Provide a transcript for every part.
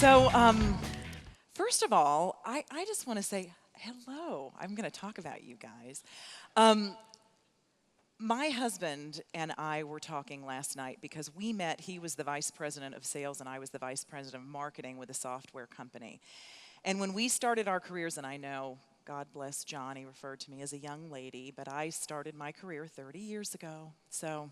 So, first of all, I just want to say hello. I'm going to talk about you guys. My husband and I were talking last night because we met. He was the vice president of sales and I was the vice president of marketing with a software company. And when we started our careers, and I know, God bless John, he referred to me as a young lady, but I started my career 30 years ago. So,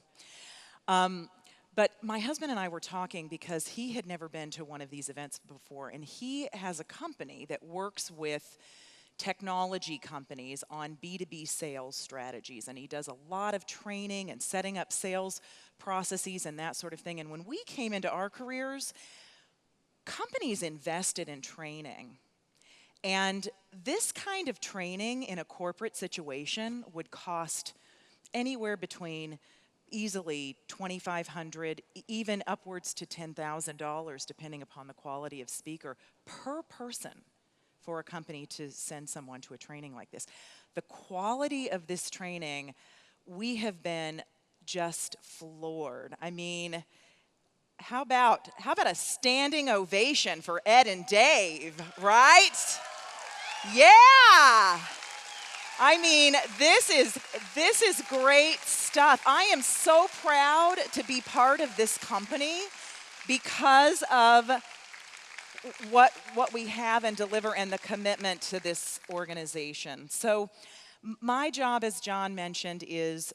but my husband and I were talking because he had never been to one of these events before, and he has a company that works with technology companies on B2B sales strategies, and he does a lot of training and setting up sales processes and that sort of thing. And when we came into our careers, companies invested in training. And this kind of training in a corporate situation would cost anywhere between easily $2,500, even upwards to $10,000, depending upon the quality of speaker per person for a company to send someone to a training like this. The quality of this training, we have been just floored. I mean, how about a standing ovation for Ed and Dave, right? Yeah. I mean, this is great stuff. I am so proud to be part of this company because of what we have and deliver and the commitment to this organization. So my job, as John mentioned, is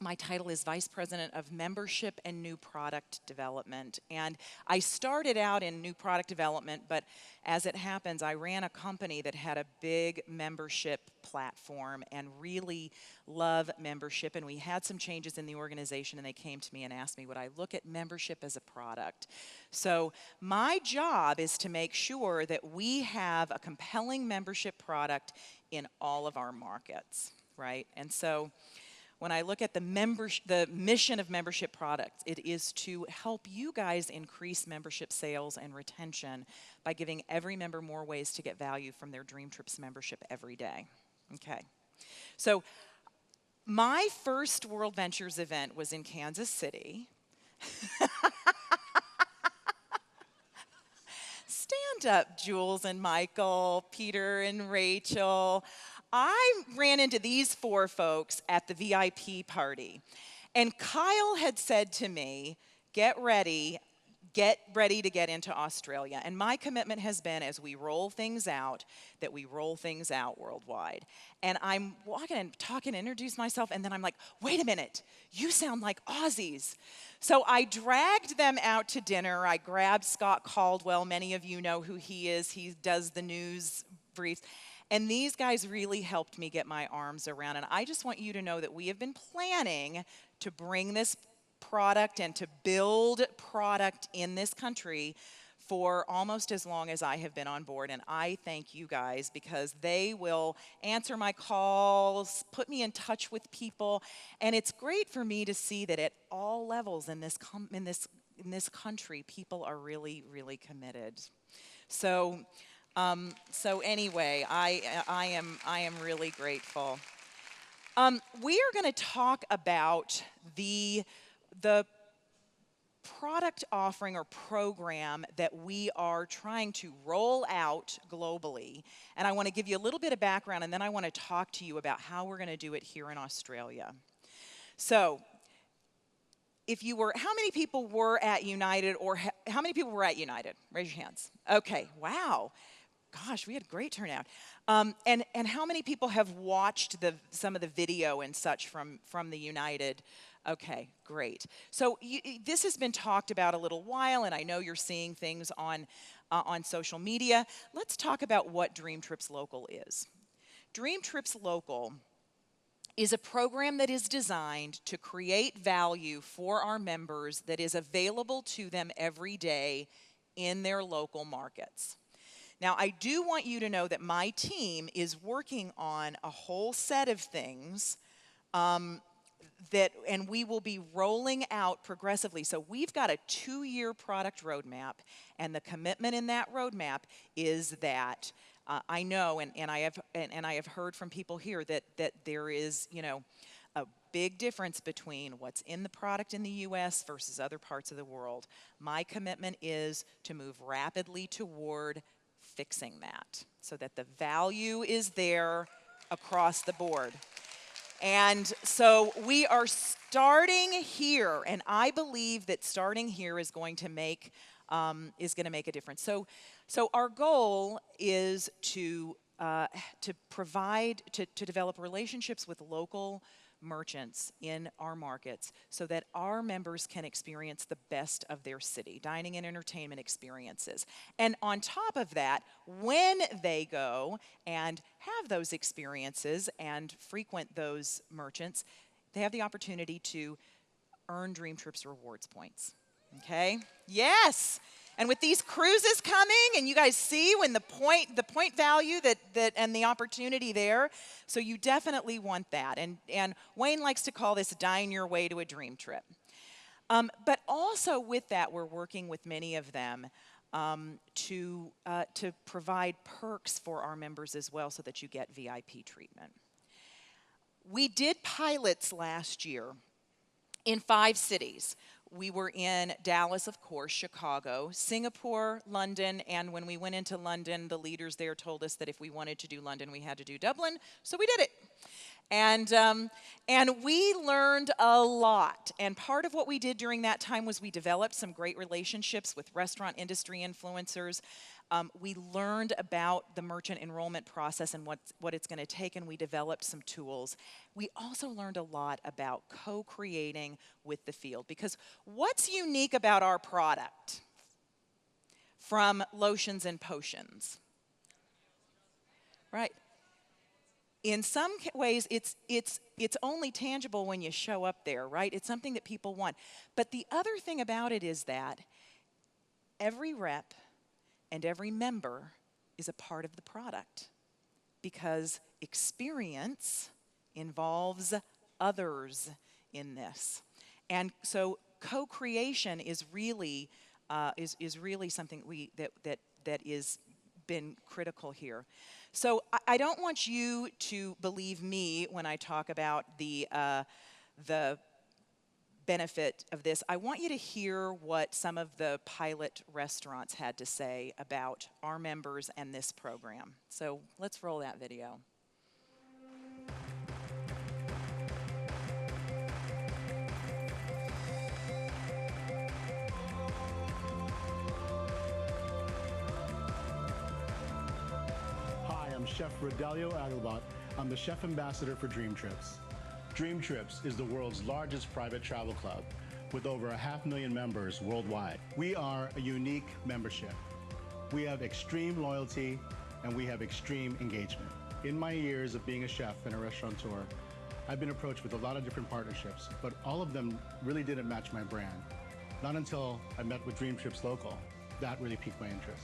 my title is Vice President of Membership and New Product Development. And I started out in new product development, but as it happens, I ran a company that had a big membership platform and really love membership. And we had some changes in the organization, and they came to me and asked me, would I look at membership as a product? So my job is to make sure that we have a compelling membership product in all of our markets, right? And so when I look at the mission of membership products, it is to help you guys increase membership sales and retention by giving every member more ways to get value from their Dream Trips membership every day. Okay. So my first WorldVentures event was in Kansas City. Stand up, Jules and Michael, Peter and Rachel. I ran into these four folks at the VIP party, and Kyle had said to me, get ready to get into Australia. And my commitment has been, as we roll things out, that we roll things out worldwide. And I'm walking and talking, introduce myself, and then I'm like, wait a minute, you sound like Aussies. So I dragged them out to dinner. I grabbed Scott Caldwell. Many of you know who he is. He does the news briefs. And these guys really helped me get my arms around. And I just want you to know that we have been planning to bring this product and to build product in this country for almost as long as I have been on board. And I thank you guys because they will answer my calls, put me in touch with people. And it's great for me to see that at all levels in this country, people are really, really committed. So anyway, I am really grateful. We are going to talk about the product offering or program that we are trying to roll out globally. And I want to give you a little bit of background, and then I want to talk to you about how we're going to do it here in Australia. So, how many people were at United, or how many people were at United? Raise your hands. Okay, wow. Gosh, we had a great turnout. And how many people have watched some of the video and such from the United? Okay, great. So this has been talked about a little while, and I know you're seeing things on social media. Let's talk about what Dream Trips Local is. Dream Trips Local is a program that is designed to create value for our members that is available to them every day in their local markets. Now, I do want you to know that my team is working on a whole set of things and we will be rolling out progressively. So we've got a 2-year product roadmap, and the commitment in that roadmap is that I know, and I have heard from people here that there is, big difference between what's in the product in the US versus other parts of the world. My commitment is to move rapidly toward fixing that so that the value is there across the board. And so we are starting here, and I believe that starting here is going to make a difference. So our goal is to develop relationships with local merchants in our markets so that our members can experience the best of their city, dining and entertainment experiences. And on top of that, when they go and have those experiences and frequent those merchants, they have the opportunity to earn Dream Trips rewards points. Okay? Yes. And with these cruises coming, and you guys see when the point value that and the opportunity there, so you definitely want that. And Wayne likes to call this dine your way to a dream trip. But also with that, we're working with many of them to provide perks for our members as well, so that you get VIP treatment. We did pilots last year in 5 cities. We were in Dallas, of course, Chicago, Singapore, London, and when we went into London, the leaders there told us that if we wanted to do London, we had to do Dublin, so we did it. And we learned a lot. And part of what we did during that time was we developed some great relationships with restaurant industry influencers. We learned about the merchant enrollment process and what it's going to take, and we developed some tools. We also learned a lot about co-creating with the field, because what's unique about our product from lotions and potions? Right. In some ways, it's only tangible when you show up there, right? It's something that people want. But the other thing about it is that every rep and every member is a part of the product, because experience involves others in this. And so co-creation is really something that is been critical here. So I don't want you to believe me when I talk about the benefit of this. I want you to hear what some of the pilot restaurants had to say about our members and this program. So let's roll that video. Hi, I'm Chef Rodelio Aguilbot. I'm the Chef Ambassador for Dream Trips. Dream Trips is the world's largest private travel club with over 500,000 members worldwide. We are a unique membership. We have extreme loyalty and we have extreme engagement. In my years of being a chef and a restaurateur, I've been approached with a lot of different partnerships, but all of them really didn't match my brand. Not until I met with Dream Trips Local, that really piqued my interest.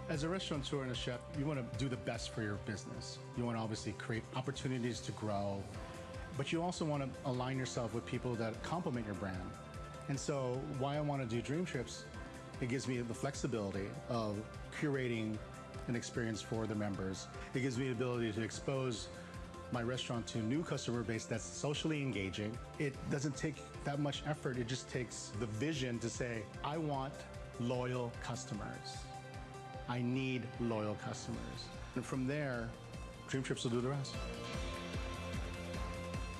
As a restaurateur and a chef, you want to do the best for your business. You want to obviously create opportunities to grow, but you also want to align yourself with people that complement your brand. And so why I want to do Dream Trips, it gives me the flexibility of curating an experience for the members. It gives me the ability to expose my restaurant to a new customer base that's socially engaging. It doesn't take that much effort. It just takes the vision to say, I want loyal customers. I need loyal customers. And from there, Dream Trips will do the rest.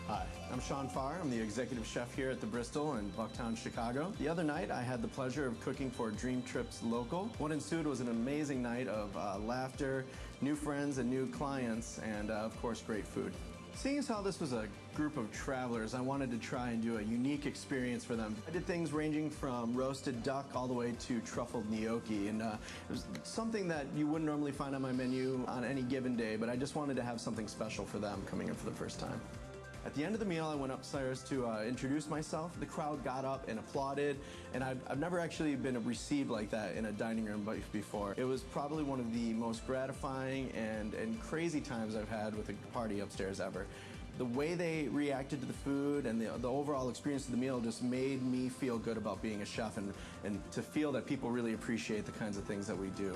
Hi, I'm Sean Farr. I'm the executive chef here at the Bristol in Bucktown, Chicago. The other night, I had the pleasure of cooking for Dream Trips Local. What ensued was an amazing night of laughter, new friends and new clients, and of course, great food. Seeing as how this was a group of travelers, I wanted to try and do a unique experience for them. I did things ranging from roasted duck all the way to truffled gnocchi, and it was something that you wouldn't normally find on my menu on any given day, but I just wanted to have something special for them coming in for the first time. At the end of the meal, I went upstairs to introduce myself. The crowd got up and applauded, and I've never actually been received like that in a dining room before. It was probably one of the most gratifying and crazy times I've had with a party upstairs ever. The way they reacted to the food and the overall experience of the meal just made me feel good about being a chef and to feel that people really appreciate the kinds of things that we do.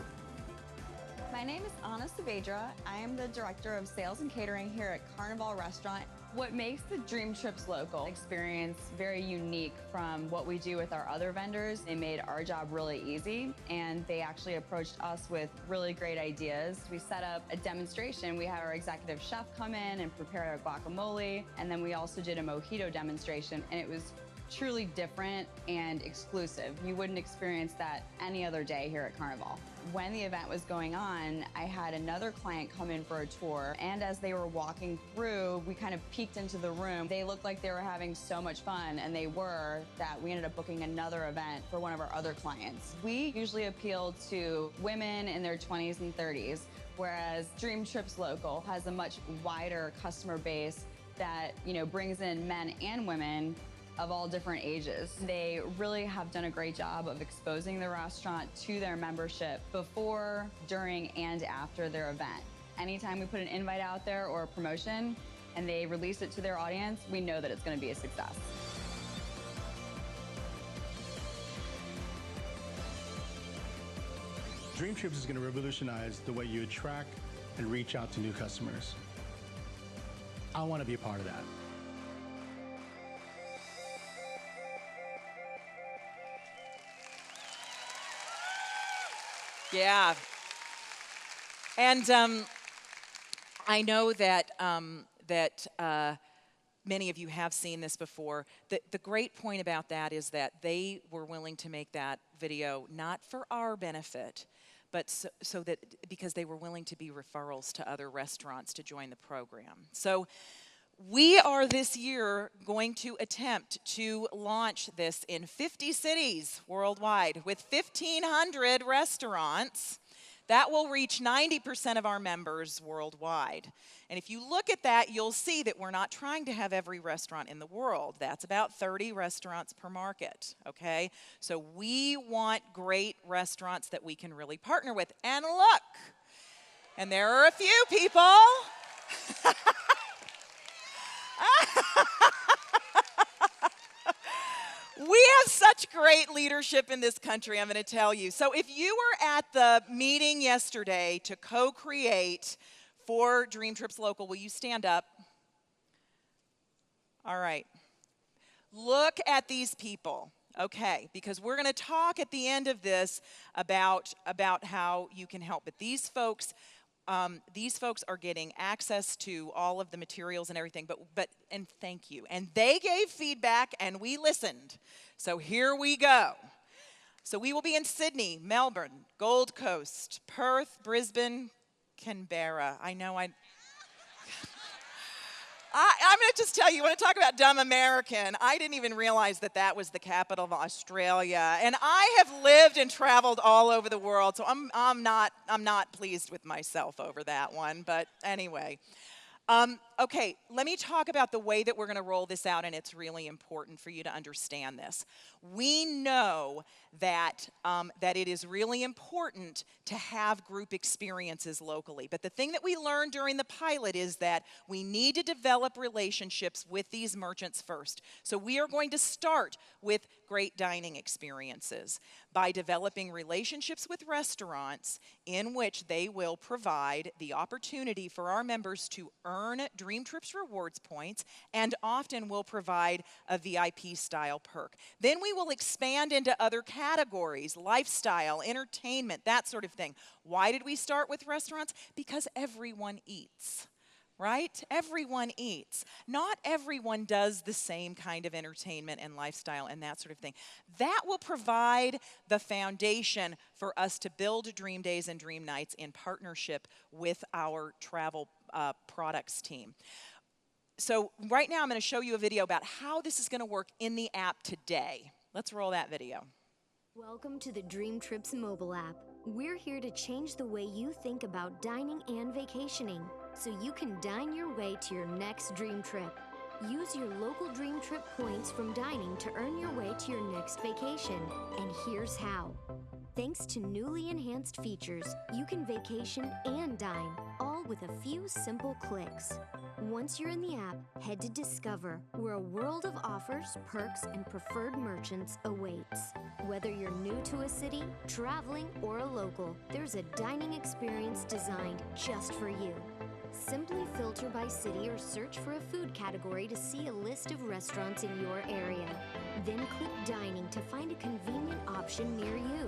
My My name is Anna Saavedra. I am the Director of Sales and Catering here at Carnival Restaurant. What makes the Dream Trips Local experience very unique from what we do with our other vendors, they made our job really easy, and they actually approached us with really great ideas. We set up a demonstration. We had our executive chef come in and prepare our guacamole, and then we also did a mojito demonstration, and it was truly different and exclusive. You wouldn't experience that any other day here at Carnival. When the event was going on, I had another client come in for a tour, and as they were walking through, we kind of peeked into the room. They looked like they were having so much fun, and they were, that we ended up booking another event for one of our other clients. We usually appeal to women in their 20s and 30s, whereas Dream Trips Local has a much wider customer base that, brings in men and women of all different ages. They really have done a great job of exposing the restaurant to their membership before, during, and after their event. Anytime we put an invite out there or a promotion and they release it to their audience, we know that it's going to be a success. Dream Trips is going to revolutionize the way you attract and reach out to new customers. I want to be a part of that. Yeah. And I know that many of you have seen this before. The great point about that is that they were willing to make that video not for our benefit, but so that because they were willing to be referrals to other restaurants to join the program. So we are this year going to attempt to launch this in 50 cities worldwide with 1,500 restaurants. That will reach 90% of our members worldwide. And if you look at that, you'll see that we're not trying to have every restaurant in the world. That's about 30 restaurants per market, okay? So we want great restaurants that we can really partner with. And look, and there are a few people. We have such great leadership in this country, I'm going to tell you. So if you were at the meeting yesterday to co-create for Dream Trips Local, will you stand up? All right. Look at these people, okay, because we're going to talk at the end of this about how you can help. But these folks are getting access to all of the materials and everything, and thank you. And they gave feedback and we listened. So here we go. So we will be in Sydney, Melbourne, Gold Coast, Perth, Brisbane, Canberra. I know I'm going to just tell you, you want to talk about dumb American, I didn't even realize that that was the capital of Australia. And I have lived and traveled all over the world, so I'm not pleased with myself over that one. But anyway, okay, let me talk about the way that we're going to roll this out, and it's really important for you to understand this. We know that it is really important to have group experiences locally. But the thing that we learned during the pilot is that we need to develop relationships with these merchants first. So we are going to start with great dining experiences by developing relationships with restaurants in which they will provide the opportunity for our members to earn Dream Trips rewards points, and often will provide a VIP style perk. Then we will expand into other categories, lifestyle, entertainment, that sort of thing. Why did we start with restaurants? Because everyone eats, right? Everyone eats. Not everyone does the same kind of entertainment and lifestyle and that sort of thing. That will provide the foundation for us to build Dream Days and Dream Nights in partnership with our travel products team. So right now I'm going to show you a video about how this is going to work in the app today. Let's roll that video. Welcome to the Dream Trips mobile app. We're here to change the way you think about dining and vacationing, so you can dine your way to your next dream trip. Use your local Dream Trip points from dining to earn your way to your next vacation. And here's how. Thanks to newly enhanced features, you can vacation and dine, all with a few simple clicks. Once you're in the app, head to Discover, where a world of offers, perks, and preferred merchants awaits. Whether you're new to a city, traveling, or a local, there's a dining experience designed just for you. Simply filter by city or search for a food category to see a list of restaurants in your area. Then click Dining to find a convenient option near you.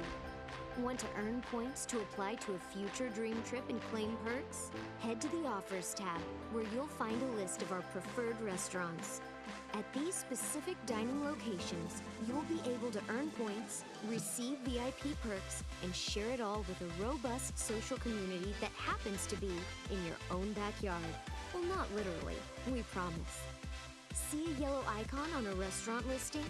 Want to earn points to apply to a future dream trip and claim perks? Head to the Offers tab, where you'll find a list of our preferred restaurants. At these specific dining locations, you'll be able to earn points, receive VIP perks, and share it all with a robust social community that happens to be in your own backyard. Well, not literally, we promise. See a yellow icon on a restaurant listing?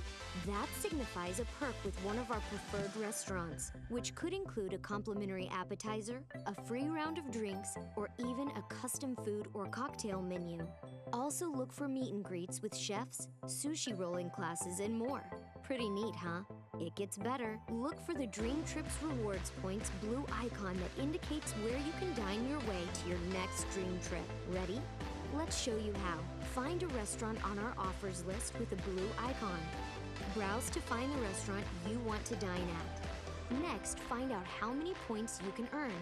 That signifies a perk with one of our preferred restaurants, which could include a complimentary appetizer, a free round of drinks, or even a custom food or cocktail menu. Also look for meet and greets with chefs, sushi rolling classes, and more. Pretty neat, huh? It gets better. Look for the Dream Trips Rewards Points blue icon that indicates where you can dine your way to your next dream trip. Ready? Let's show you how. Find a restaurant on our offers list with a blue icon. Browse to find the restaurant you want to dine at. Next, find out how many points you can earn.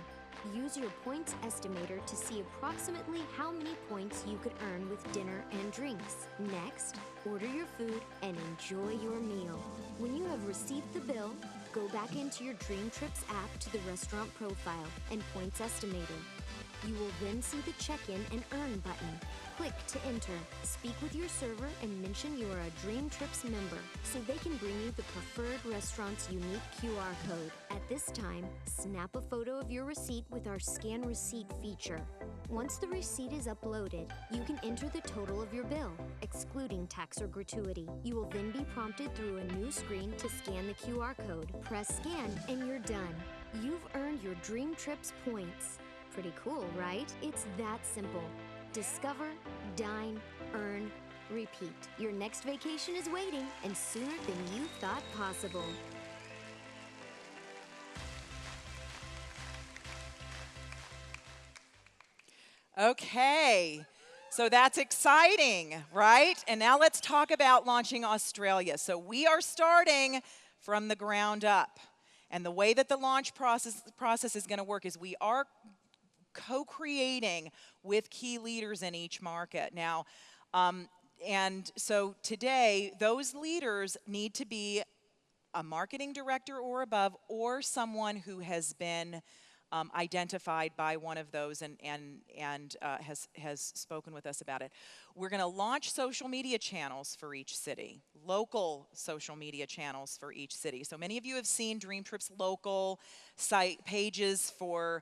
Use your points estimator to see approximately how many points you could earn with dinner and drinks. Next, order your food and enjoy your meal. When you have received the bill, go back into your Dream Trips app to the restaurant profile and points estimator. You will then see the check-in and earn button. Click to enter. Speak with your server and mention you are a Dream Trips member so they can bring you the preferred restaurant's unique QR code. At this time, snap a photo of your receipt with our Scan Receipt feature. Once the receipt is uploaded, you can enter the total of your bill, excluding tax or gratuity. You will then be prompted through a new screen to scan the QR code. Press Scan and you're done. You've earned your Dream Trips points. Pretty cool, right? It's that simple. Discover, dine, earn, repeat. Your next vacation is waiting, and sooner than you thought possible. Okay, so that's exciting, right? And now let's talk about launching Australia. So we are starting from the ground up. And the way that the launch process is going to work is we are co-creating with key leaders in each market. Now, and so today, those leaders need to be a marketing director or above, or someone who has been identified by one of those and has spoken with us about it. We're going to launch social media channels for each city, local social media channels for each city. So many of you have seen Dream Trips local site pages for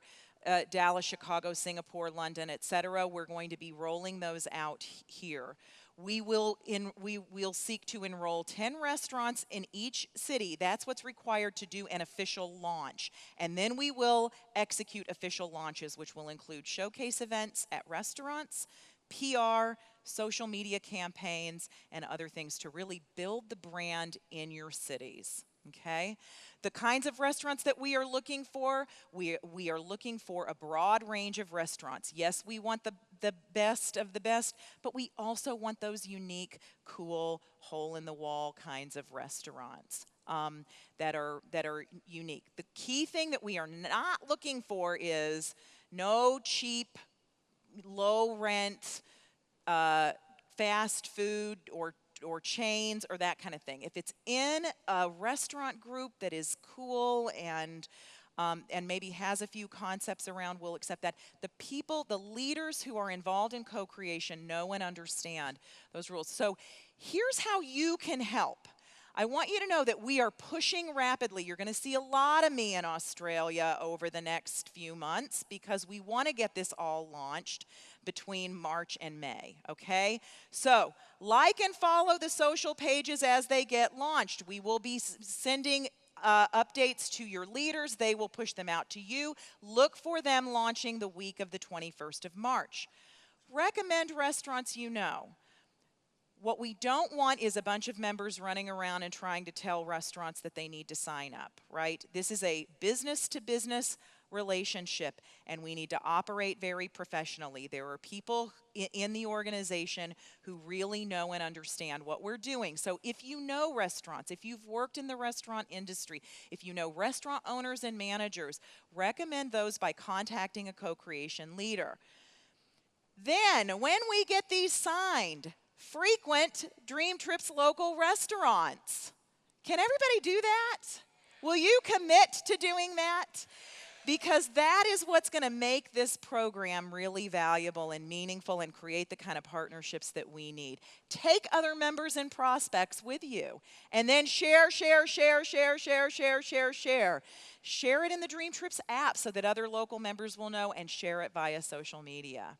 Dallas, Chicago, Singapore, London, etc. We're going to be rolling those out here. We'll seek to enroll 10 restaurants in each city. That's what's required to do an official launch. And then we will execute official launches, which will include showcase events at restaurants, PR, social media campaigns, and other things to really build the brand in your cities. Okay? The kinds of restaurants that we are looking for, we are looking for a broad range of restaurants. Yes, we want the best of the best, but we also want those unique, cool, hole-in-the-wall kinds of restaurants that are unique. The key thing that we are not looking for is no cheap, low-rent, fast food or chains or that kind of thing. If it's in a restaurant group that is cool and maybe has a few concepts around, we'll accept that. The leaders who are involved in co-creation know and understand those rules. So here's how you can help. I want you to know that we are pushing rapidly. You're going to see a lot of me in Australia over the next few months because we want to get this all launched between March and May, okay? So, like and follow the social pages as they get launched. We will be sending updates to your leaders. They will push them out to you. Look for them launching the week of the 21st of March. Recommend restaurants you know. What we don't want is a bunch of members running around and trying to tell restaurants that they need to sign up, right? This is a business-to-business relationship, and we need to operate very professionally. There are people in the organization who really know and understand what we're doing. So if you know restaurants, if you've worked in the restaurant industry, if you know restaurant owners and managers, recommend those by contacting a co-creation leader. Then, when we get these signed, frequent Dream Trips local restaurants. Can everybody do that? Will you commit to doing that? Because that is what's going to make this program really valuable and meaningful and create the kind of partnerships that we need. Take other members and prospects with you, and then share. Share it in the Dream Trips app so that other local members will know, and share it via social media.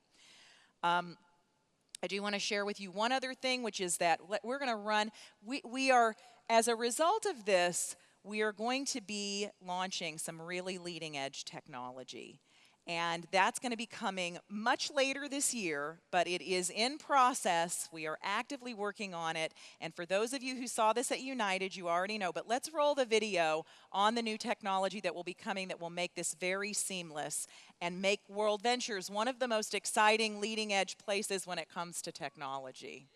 I do want to share with you one other thing, which is that we're going to run, we are, as a result of this, we are going to be launching some really leading edge technology. And that's going to be coming much later this year, but it is in process. We are actively working on it. And for those of you who saw this at United, you already know. But let's roll the video on the new technology that will be coming that will make this very seamless and make WorldVentures one of the most exciting leading edge places when it comes to technology.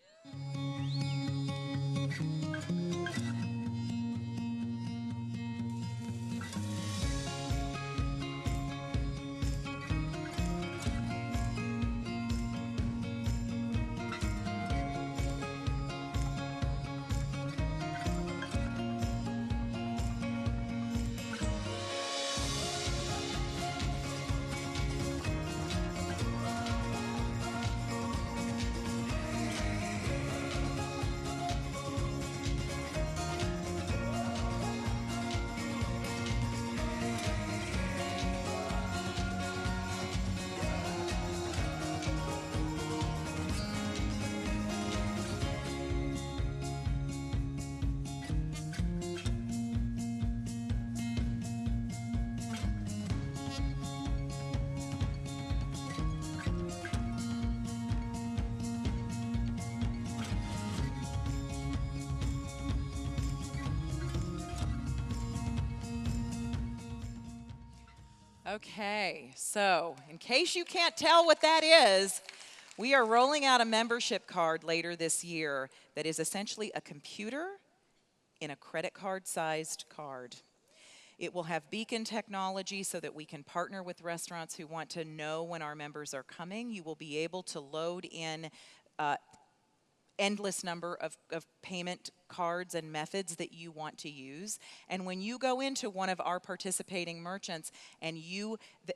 Okay, so in case you can't tell what that is, we are rolling out a membership card later this year that is essentially a computer in a credit card-sized card. It will have beacon technology so that we can partner with restaurants who want to know when our members are coming. You will be able to load in endless number of payment cards and methods that you want to use. And when you go into one of our participating merchants and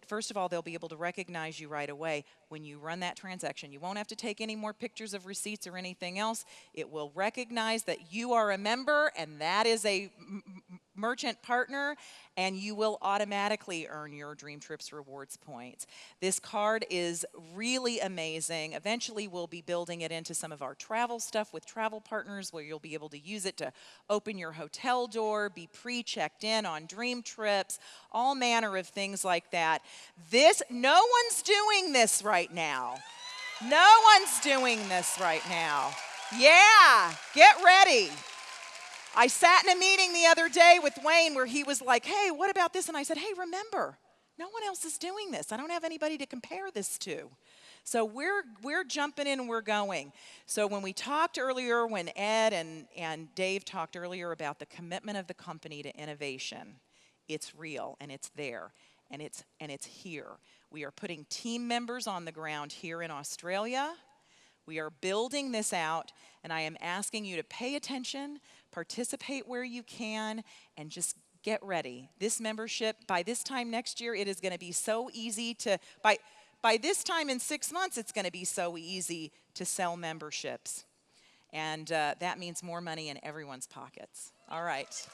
first of all, they'll be able to recognize you right away. When you run that transaction, you won't have to take any more pictures of receipts or anything else. It will recognize that you are a member and that is a merchant partner, and you will automatically earn your Dream Trips rewards points. This card is really amazing. Eventually, we'll be building it into some of our travel stuff with travel partners where you'll be able to use it to open your hotel door, be pre-checked in on Dream Trips, all manner of things like that. No one's doing this right now. No one's doing this right now. Yeah, get ready. I sat in a meeting the other day with Wayne where he was like, hey, what about this? And I said, hey, remember, no one else is doing this. I don't have anybody to compare this to. So we're jumping in and we're going. So when we talked earlier, when Ed and Dave talked earlier about the commitment of the company to innovation, it's real and it's there and it's here. We are putting team members on the ground here in Australia. We are building this out, and I am asking you to pay attention, participate where you can, and just get ready. This membership, by this time next year, it is going to be so easy to, by this time in 6 months, it's going to be so easy to sell memberships. And that means more money in everyone's pockets. All right.